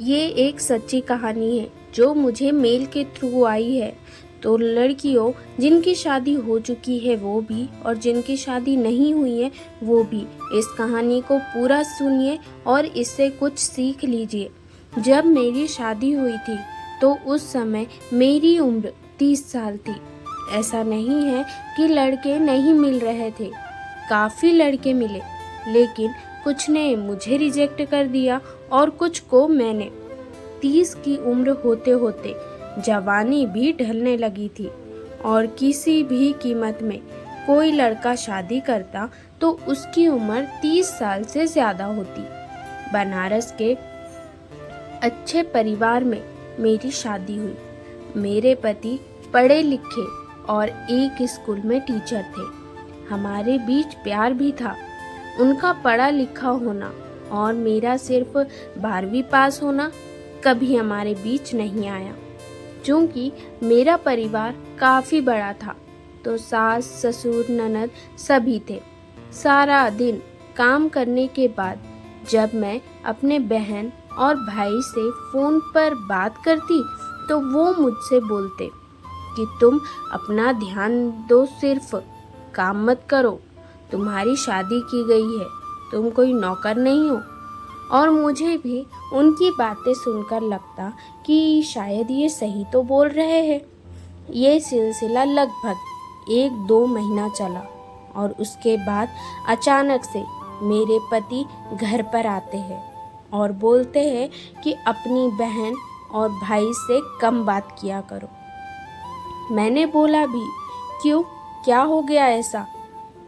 ये एक सच्ची कहानी है जो मुझे मेल के थ्रू आई है। तो लड़कियों, जिनकी शादी हो चुकी है वो भी, और जिनकी शादी नहीं हुई है वो भी, इस कहानी को पूरा सुनिए और इससे कुछ सीख लीजिए। जब मेरी शादी हुई थी तो उस समय मेरी उम्र 30 साल थी। ऐसा नहीं है कि लड़के नहीं मिल रहे थे, काफ़ी लड़के मिले, लेकिन कुछ ने मुझे रिजेक्ट कर दिया और कुछ को मैंने। 30 की उम्र होते होते जवानी भी ढलने लगी थी और किसी भी कीमत में कोई लड़का शादी करता तो उसकी उम्र 30 साल से ज़्यादा होती। बनारस के अच्छे परिवार में मेरी शादी हुई। मेरे पति पढ़े लिखे और एक स्कूल में टीचर थे। हमारे बीच प्यार भी था। उनका पढ़ा लिखा होना और मेरा सिर्फ 12वीं पास होना कभी हमारे बीच नहीं आया। क्योंकि मेरा परिवार काफ़ी बड़ा था तो सास ससुर ननद सभी थे। सारा दिन काम करने के बाद जब मैं अपने बहन और भाई से फ़ोन पर बात करती तो वो मुझसे बोलते कि तुम अपना ध्यान दो, सिर्फ काम मत करो, तुम्हारी शादी की गई है, तुम कोई नौकर नहीं हो। और मुझे भी उनकी बातें सुनकर लगता कि शायद ये सही तो बोल रहे हैं। ये सिलसिला लगभग 1-2 महीना चला और उसके बाद अचानक से मेरे पति घर पर आते हैं और बोलते हैं कि अपनी बहन और भाई से कम बात किया करो। मैंने बोला भी, क्यों, क्या हो गया ऐसा?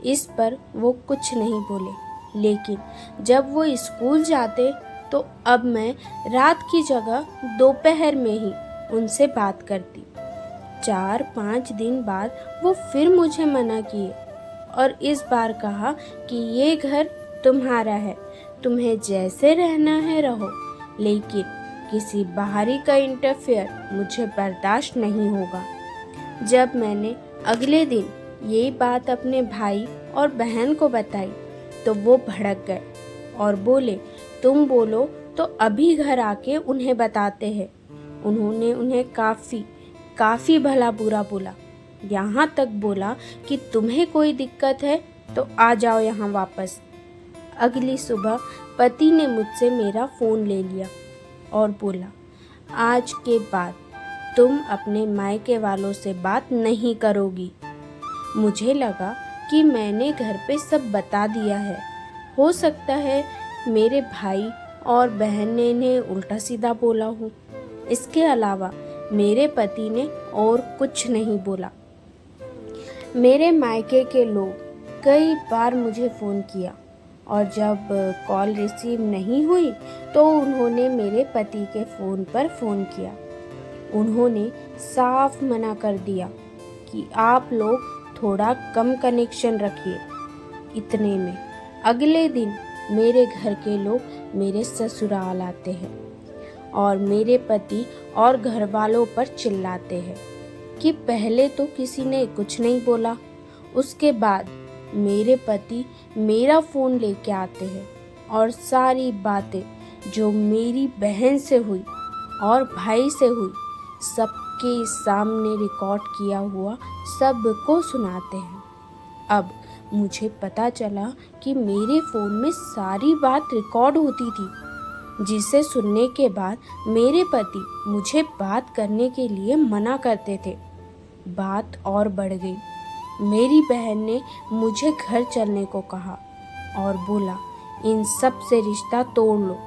इस पर वो कुछ नहीं बोले, लेकिन जब वो स्कूल जाते तो अब मैं रात की जगह दोपहर में ही उनसे बात करती। 4-5 दिन बाद वो फिर मुझे मना किए और इस बार कहा कि ये घर तुम्हारा है, तुम्हें जैसे रहना है रहो, लेकिन किसी बाहरी का इंटरफेयर मुझे बर्दाश्त नहीं होगा। जब मैंने अगले दिन ये बात अपने भाई और बहन को बताई तो वो भड़क गए और बोले, तुम बोलो तो अभी घर आके उन्हें बताते हैं। उन्होंने उन्हें काफ़ी भला बुरा बोला, यहाँ तक बोला कि तुम्हें कोई दिक्कत है तो आ जाओ यहाँ वापस। अगली सुबह पति ने मुझसे मेरा फ़ोन ले लिया और बोला, आज के बाद तुम अपने मायके वालों से बात नहीं करोगी। मुझे लगा कि मैंने घर पे सब बता दिया है। हो सकता है मेरे भाई और बहन ने इन्हें उल्टा सीधा बोला हो। इसके अलावा मेरे पति ने और कुछ नहीं बोला। मेरे मायके के लोग कई बार मुझे फ़ोन किया और जब कॉल रिसीव नहीं हुई तो उन्होंने मेरे पति के फ़ोन पर फ़ोन किया। उन्होंने साफ मना कर दिया कि आप लोग थोड़ा कम कनेक्शन रखिए। इतने में अगले दिन मेरे घर के लोग मेरे ससुराल आते हैं और मेरे पति और घर वालों पर चिल्लाते हैं कि पहले तो किसी ने कुछ नहीं बोला। उसके बाद मेरे पति मेरा फ़ोन लेके आते हैं और सारी बातें जो मेरी बहन से हुई और भाई से हुई सबके सामने रिकॉर्ड किया हुआ सबको सुनाते हैं। अब मुझे पता चला कि मेरे फ़ोन में सारी बात रिकॉर्ड होती थी, जिसे सुनने के बाद मेरे पति मुझे बात करने के लिए मना करते थे। बात और बढ़ गई। मेरी बहन ने मुझे घर चलने को कहा और बोला, इन सब से रिश्ता तोड़ लो।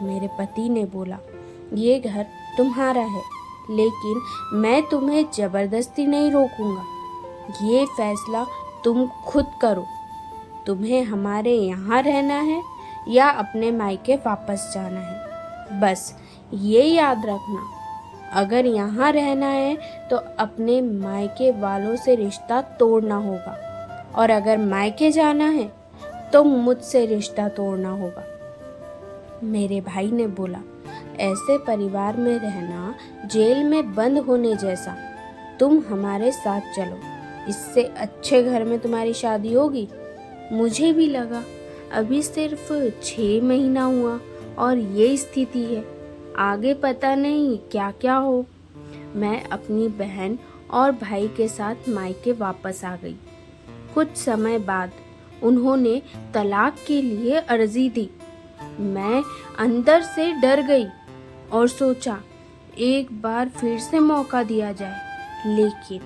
मेरे पति ने बोला, ये घर तुम्हारा है, लेकिन मैं तुम्हें ज़बरदस्ती नहीं रोकूंगा। ये फैसला तुम खुद करो। तुम्हें हमारे यहाँ रहना है या अपने मायके वापस जाना है। बस ये याद रखना, अगर यहाँ रहना है तो अपने मायके वालों से रिश्ता तोड़ना होगा, और अगर मायके जाना है तो मुझसे रिश्ता तोड़ना होगा। मेरे भाई ने बोला, ऐसे परिवार में रहना जेल में बंद होने जैसा। तुम हमारे साथ चलो, इससे अच्छे घर में तुम्हारी शादी होगी। मुझे भी लगा अभी सिर्फ 6 महीना हुआ और ये स्थिति है। आगे पता नहीं क्या क्या हो। मैं अपनी बहन और भाई के साथ मायके वापस आ गई। कुछ समय बाद उन्होंने तलाक के लिए अर्जी दी। मैं अंदर से डर गई और सोचा एक बार फिर से मौका दिया जाए, लेकिन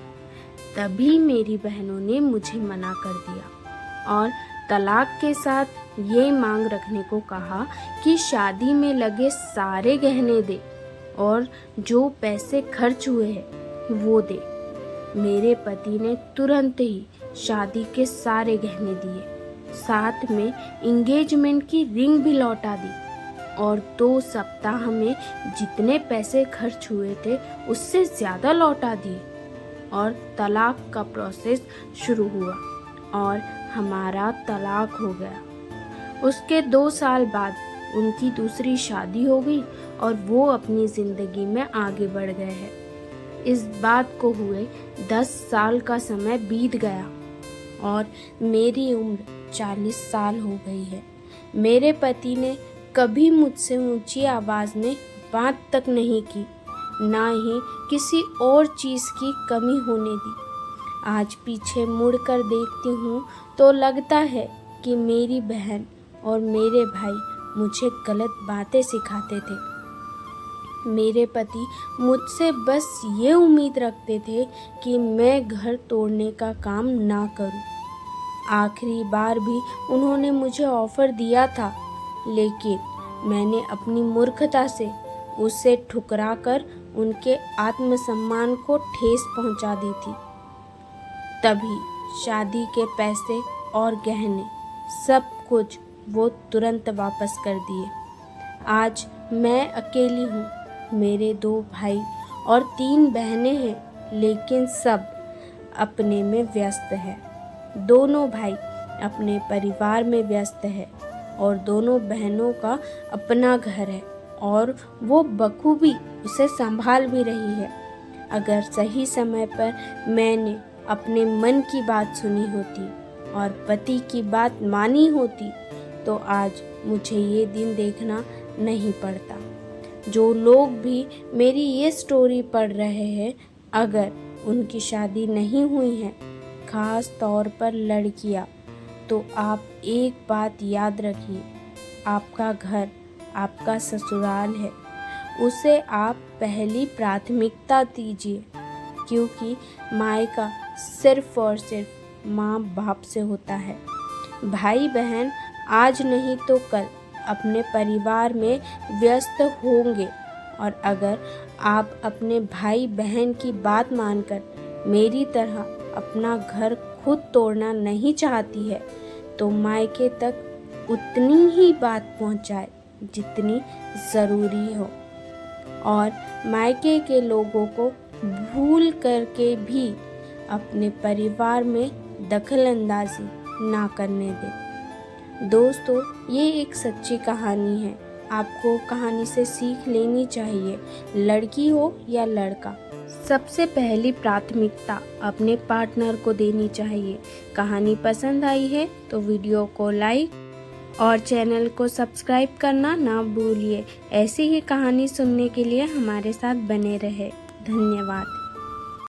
तभी मेरी बहनों ने मुझे मना कर दिया और तलाक के साथ ये मांग रखने को कहा कि शादी में लगे सारे गहने दे और जो पैसे खर्च हुए हैं वो दे। मेरे पति ने तुरंत ही शादी के सारे गहने दिए, साथ में एंगेजमेंट की रिंग भी लौटा दी और 2 सप्ताह में जितने पैसे खर्च हुए थे उससे ज़्यादा लौटा दिए और तलाक का प्रोसेस शुरू हुआ और हमारा तलाक हो गया। उसके 2 साल बाद उनकी दूसरी शादी हो गई और वो अपनी ज़िंदगी में आगे बढ़ गए हैं। इस बात को हुए 10 साल का समय बीत गया और मेरी उम्र 40 साल हो गई है। मेरे पति ने कभी मुझसे ऊंची आवाज़ में बात तक नहीं की, ना ही किसी और चीज़ की कमी होने दी। आज पीछे मुड़कर देखती हूँ तो लगता है कि मेरी बहन और मेरे भाई मुझे गलत बातें सिखाते थे। मेरे पति मुझसे बस ये उम्मीद रखते थे कि मैं घर तोड़ने का काम ना करूं। आखिरी बार भी उन्होंने मुझे ऑफ़र दिया था, लेकिन मैंने अपनी मूर्खता से उसे ठुकराकर उनके आत्मसम्मान को ठेस पहुंचा दी थी। तभी शादी के पैसे और गहने सब कुछ वो तुरंत वापस कर दिए। आज मैं अकेली हूँ। मेरे 2 भाई और 3 बहनें हैं, लेकिन सब अपने में व्यस्त है। दोनों भाई अपने परिवार में व्यस्त है और दोनों बहनों का अपना घर है और वो बखूबी उसे संभाल भी रही है। अगर सही समय पर मैंने अपने मन की बात सुनी होती और पति की बात मानी होती तो आज मुझे ये दिन देखना नहीं पड़ता। जो लोग भी मेरी ये स्टोरी पढ़ रहे हैं, अगर उनकी शादी नहीं हुई है, ख़ास तौर पर लड़कियां, तो आप एक बात याद रखिए, आपका घर आपका ससुराल है, उसे आप पहली प्राथमिकता दीजिए, क्योंकि मायका सिर्फ और सिर्फ माँ बाप से होता है। भाई बहन आज नहीं तो कल अपने परिवार में व्यस्त होंगे और अगर आप अपने भाई बहन की बात मानकर मेरी तरह अपना घर खुद तोड़ना नहीं चाहती है तो मायके तक उतनी ही बात पहुंचाए जितनी ज़रूरी हो और मायके के लोगों को भूल करके भी अपने परिवार में दखलंदाजी ना करने दें। दोस्तों, ये एक सच्ची कहानी है। आपको कहानी से सीख लेनी चाहिए, लड़की हो या लड़का, सबसे पहली प्राथमिकता अपने पार्टनर को देनी चाहिए। कहानी पसंद आई है तो वीडियो को लाइक और चैनल को सब्सक्राइब करना ना भूलिए। ऐसी ही कहानी सुनने के लिए हमारे साथ बने रहे। धन्यवाद।